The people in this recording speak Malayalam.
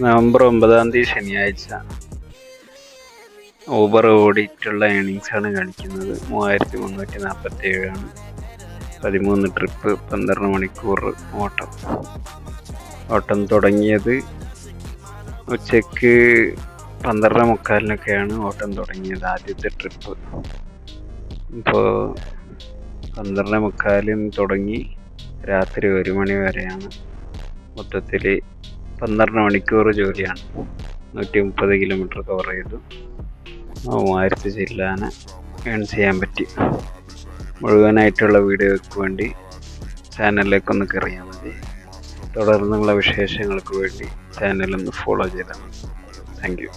നവംബർ 9 ശനിയാഴ്ച ഊബർ ഓടിയിട്ടുള്ള ഏണിങ്സാണ് കാണിക്കുന്നത്. 3347 ആണ്. 13 ട്രിപ്പ്, 12 മണിക്കൂർ ഓട്ടം തുടങ്ങിയത് ഉച്ചയ്ക്ക് 12:45 ഓട്ടം തുടങ്ങിയത്. ആദ്യത്തെ ട്രിപ്പ് ഇപ്പോൾ 12:45 തുടങ്ങി രാത്രി 1 മണി വരെയാണ്. മൊത്തത്തിൽ 12 മണിക്കൂർ ജോലിയാണ്. 130 കിലോമീറ്റർ കവർ ചെയ്തു. 3000 ചില്ലാന ഏൺ ചെയ്യാൻ പറ്റി. മുഴുവനായിട്ടുള്ള വീഡിയോയ്ക്ക് വേണ്ടി ചാനലിലേക്കൊന്ന് കയറിയാൽ മതി. തുടർന്നുള്ള വിശേഷങ്ങൾക്ക് വേണ്ടി ചാനലൊന്ന് ഫോളോ ചെയ്താൽ മതി. Thank you.